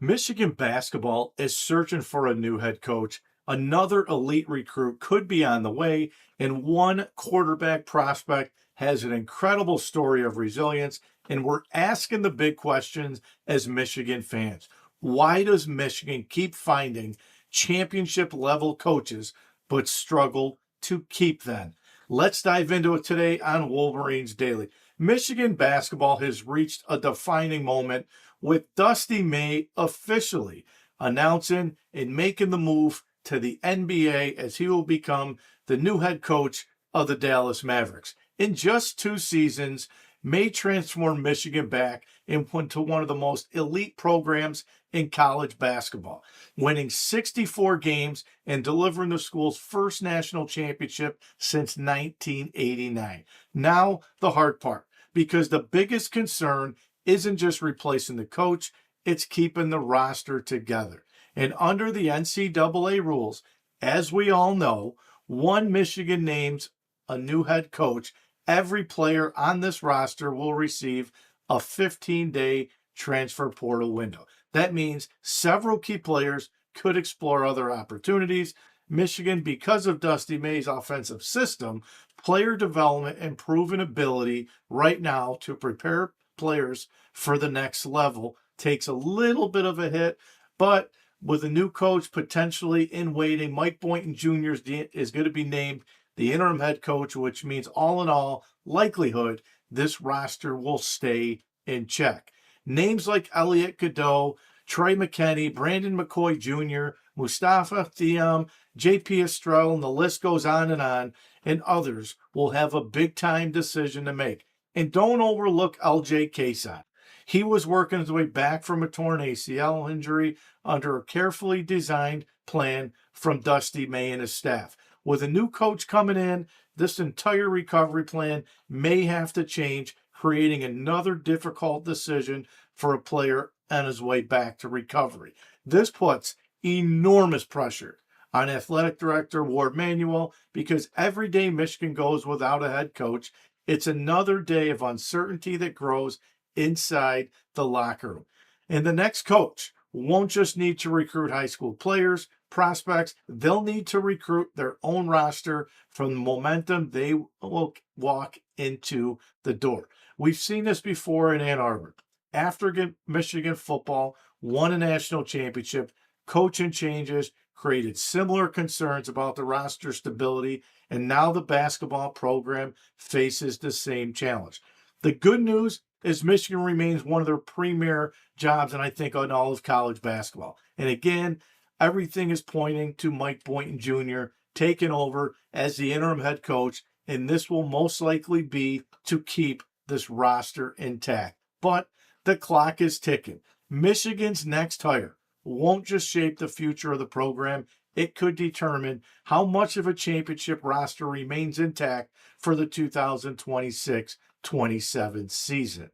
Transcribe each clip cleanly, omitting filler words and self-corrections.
Michigan basketball is searching for a new head coach. Another elite recruit could be on the way, and one quarterback prospect has an incredible story of resilience. And we're asking the big questions as Michigan fans. Why does Michigan keep finding championship level coaches but struggle to keep them? Let's dive into it today on Wolverines Daily. Michigan basketball has reached a defining moment with Dusty May officially announcing and making the move to the NBA as he will become the new head coach of the Dallas Mavericks. In just 2 seasons, May transformed Michigan back into one of the most elite programs in college basketball, winning 64 games and delivering the school's first national championship since 1989. Now, the hard part, because the biggest concern isn't just replacing the coach, it's keeping the roster together. And under the NCAA rules, as we all know, one Michigan names a new head coach, every player on this roster will receive a 15-day transfer portal window. That means several key players could explore other opportunities. Michigan, because of Dusty May's offensive system, player development, and proven ability right now to prepare players for the next level takes a little bit of a hit, but with a new coach potentially in waiting, Mike Boynton Jr. is going to be named the interim head coach, which means all in all, likelihood this roster will stay in check. Names like Elliot Cadeau, Trey McKinney, Brandon McCoy Jr., Mustafa Thiam, J.P. Estrell, and the list goes on, and others will have a big-time decision to make. And don't overlook LJ Kason. He was working his way back from a torn ACL injury under a carefully designed plan from Dusty May and his staff. With a new coach coming in, this entire recovery plan may have to change, creating another difficult decision for a player on his way back to recovery. This puts enormous pressure on athletic director Ward Manuel because every day Michigan goes without a head coach, it's another day of uncertainty that grows inside the locker room. And the next coach won't just need to recruit high school players, prospects, they'll need to recruit their own roster from the momentum they will walk into the door. We've seen this before in Ann Arbor. After Michigan football won a national championship, coaching changes created similar concerns about the roster stability, and now the basketball program faces the same challenge. The good news is Michigan remains one of their premier jobs, and I think on all of college basketball. And again, everything is pointing to Mike Boynton Jr. taking over as the interim head coach, and this will most likely be to keep this roster intact. But the clock is ticking. Michigan's next hire won't just shape the future of the program, it could determine how much of a championship roster remains intact for the 2026-27 season.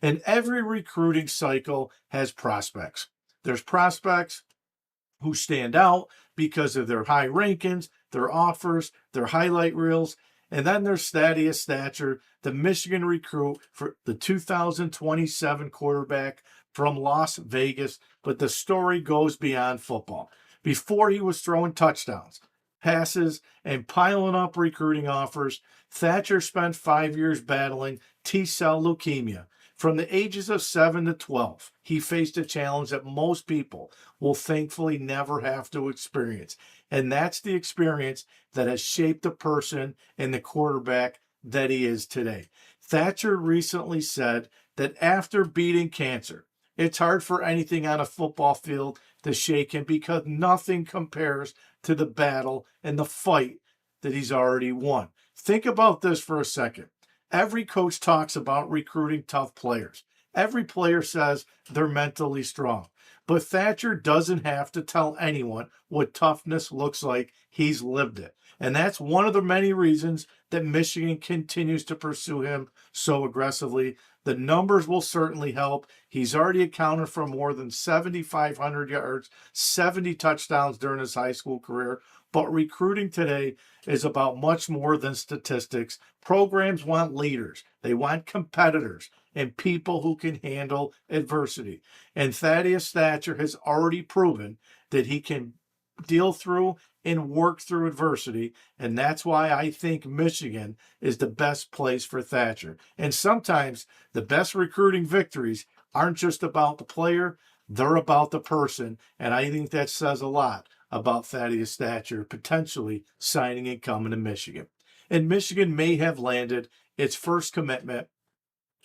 And every recruiting cycle has prospects. There's prospects who stand out because of their high rankings, their offers, their highlight reels, and then there's Thaddeus Thatcher, the Michigan recruit for the 2027 quarterback from Las Vegas. But the story goes beyond football. Before he was throwing touchdowns, passes, and piling up recruiting offers, Thatcher spent 5 years battling T-cell leukemia. From the ages of 7 to 12, he faced a challenge that most people will thankfully never have to experience. And that's the experience that has shaped the person and the quarterback that he is today. Thatcher recently said that after beating cancer, it's hard for anything on a football field to shake him because nothing compares to the battle and the fight that he's already won. Think about this for a second. Every coach talks about recruiting tough players. Every player says they're mentally strong. But Thatcher doesn't have to tell anyone what toughness looks like. He's lived it. And that's one of the many reasons that Michigan continues to pursue him so aggressively. The numbers will certainly help. He's already accounted for more than 7,500 yards, 70 touchdowns during his high school career. But recruiting today is about much more than statistics. Programs want leaders, they want competitors, and people who can handle adversity. And Thaddeus Thatcher has already proven that he can deal through and work through adversity. And that's why I think Michigan is the best place for Thatcher. And sometimes the best recruiting victories aren't just about the player, they're about the person. And I think that says a lot about Thaddeus Thatcher potentially signing and coming to Michigan. And Michigan may have landed its first commitment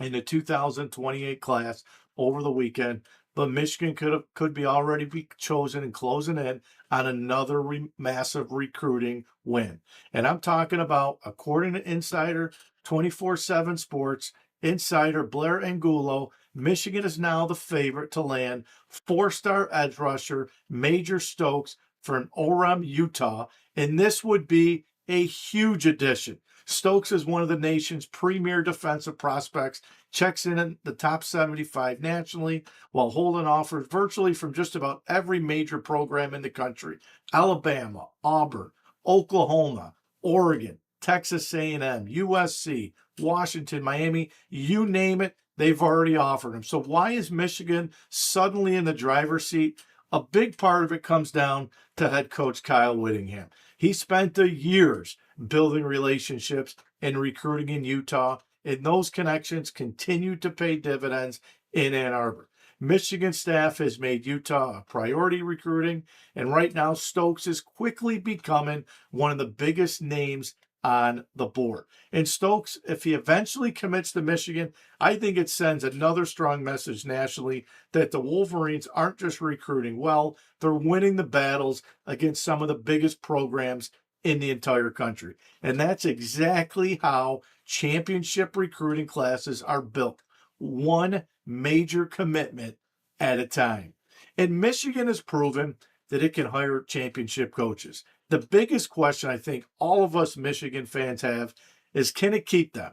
in the 2028 class over the weekend, but Michigan could be already be chosen and closing in on another massive recruiting win. And I'm talking about, according to Insider 24/7 Sports, Insider Blair Angulo, Michigan is now the favorite to land four-star edge rusher Major Stokes from Orem, Utah, and this would be a huge addition. Stokes is one of the nation's premier defensive prospects, checks in the top 75 nationally, while holding offers virtually from just about every major program in the country: Alabama, Auburn, Oklahoma, Oregon, Texas A&M, USC, Washington, Miami, you name it, they've already offered him. So why is Michigan suddenly in the driver's seat? A big part of it comes down to head coach Kyle Whittingham. He spent the years building relationships and recruiting in Utah, and those connections continue to pay dividends in Ann Arbor. Michigan staff has made Utah a priority recruiting, and right now Stokes is quickly becoming one of the biggest names on the board. And Stokes, if he eventually commits to Michigan, I think it sends another strong message nationally that the Wolverines aren't just recruiting well, they're winning the battles against some of the biggest programs in the entire country. And that's exactly how championship recruiting classes are built. One major commitment at a time. And Michigan has proven that it can hire championship coaches. The biggest question I think all of us Michigan fans have is, can it keep them?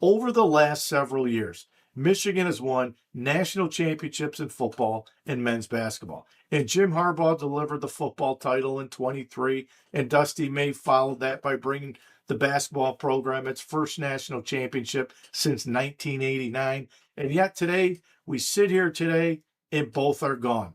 Over the last several years, Michigan has won national championships in football and men's basketball. And Jim Harbaugh delivered the football title in 23, and Dusty May followed that by bringing the basketball program its first national championship since 1989. And yet today, we sit here today and both are gone.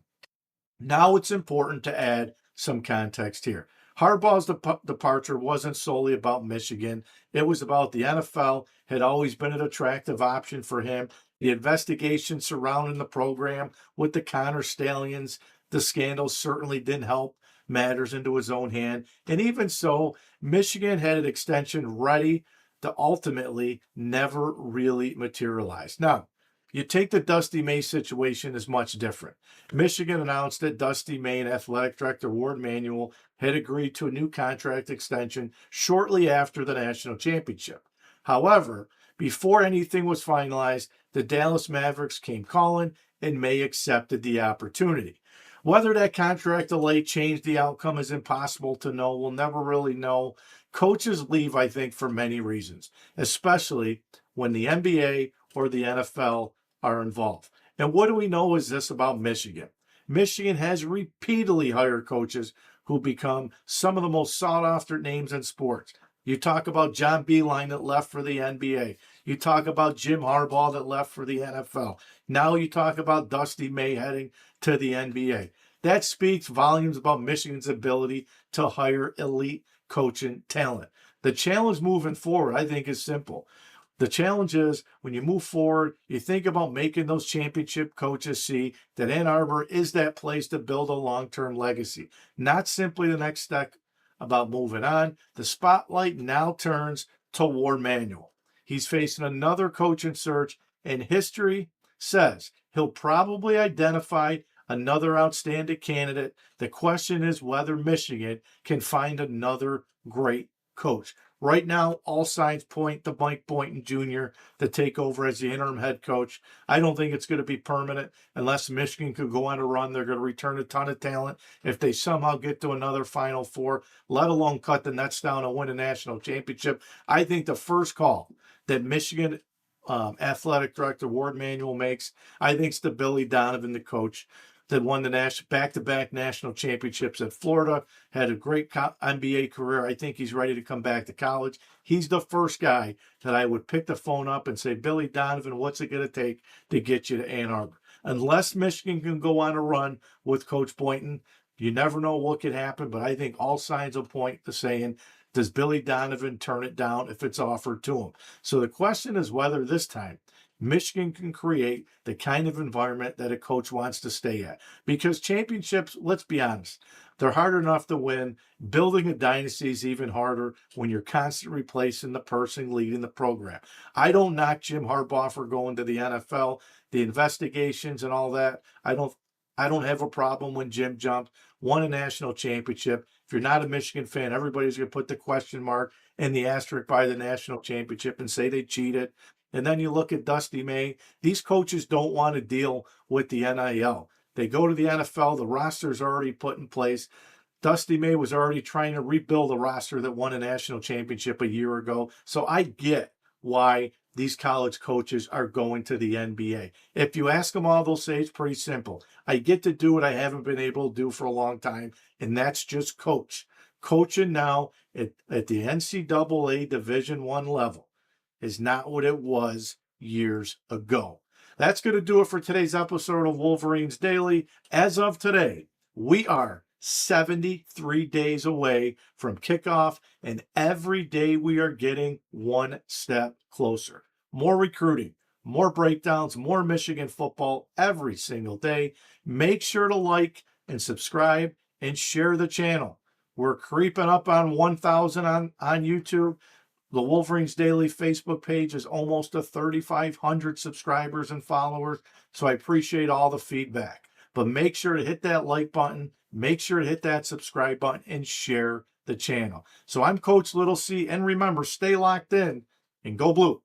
Now it's important to add some context here. Harbaugh's departure wasn't solely about Michigan. It was about the NFL had always been an attractive option for him. The investigation surrounding the program with the Connor Stallions, the scandals certainly didn't help matters into his own hand. And even so, Michigan had an extension ready to ultimately never really materialize. Now, you take the Dusty May situation is much different. Michigan announced that Dusty May and athletic director Ward Manuel had agreed to a new contract extension shortly after the national championship. However, before anything was finalized, the Dallas Mavericks came calling and May accepted the opportunity. Whether that contract delay changed the outcome is impossible to know. We'll never really know. Coaches leave, I think, for many reasons, especially when the NBA or the NFL are involved. And what do we know is this about Michigan? Michigan has repeatedly hired coaches who become some of the most sought after names in sports. You talk about John Beilein that left for the NBA. You talk about Jim Harbaugh that left for the NFL. Now you talk about Dusty May heading to the NBA. That speaks volumes about Michigan's ability to hire elite coaching talent. The challenge moving forward, I think, is simple. The challenge is when you move forward, you think about making those championship coaches see that Ann Arbor is that place to build a long-term legacy, not simply the next step about moving on. The spotlight now turns to Ward Manuel. He's facing another coaching search, and history says he'll probably identify another outstanding candidate. The question is whether Michigan can find another great coach. Right now, all signs point to Mike Boynton Jr. to take over as the interim head coach. I don't think it's going to be permanent unless Michigan could go on a run. They're going to return a ton of talent. If they somehow get to another Final Four, let alone cut the nets down and win a national championship, I think the first call that Michigan athletic director Ward Manuel makes. I think it's the Billy Donovan, the coach that won the back-to-back national championships at Florida, had a great NBA career. I think he's ready to come back to college. He's the first guy that I would pick the phone up and say, Billy Donovan, what's it going to take to get you to Ann Arbor? Unless Michigan can go on a run with Coach Boynton, you never know what could happen, but I think all signs will point to saying, does Billy Donovan turn it down if it's offered to him? So the question is whether this time Michigan can create the kind of environment that a coach wants to stay at. Because championships, let's be honest, they're hard enough to win. Building a dynasty is even harder when you're constantly replacing the person leading the program. I don't knock Jim Harbaugh for going to the NFL, the investigations and all that. I don't have a problem when Jim jumped, won a national championship. If you're not a Michigan fan, everybody's going to put the question mark and the asterisk by the national championship and say they cheated. And then you look at Dusty May. These coaches don't want to deal with the NIL. They go to the NFL, the roster's already put in place. Dusty May was already trying to rebuild a roster that won a national championship a year ago. So I get why these college coaches are going to the NBA. If you ask them all, they'll say it's pretty simple. I get to do what I haven't been able to do for a long time, and that's just coach. Coaching now at the NCAA Division I level is not what it was years ago. That's going to do it for today's episode of Wolverines Daily. As of today, we are 73 days away from kickoff, and every day we are getting one step closer. More recruiting, more breakdowns, more Michigan football every single day. Make sure to like and subscribe and share the channel. We're creeping up on 1,000 on YouTube. The Wolverines Daily Facebook page is almost to 3,500 subscribers and followers, so I appreciate all the feedback. But make sure to hit that like button, make sure to hit that subscribe button, and share the channel. So I'm Coach Little C, and remember, stay locked in and go blue.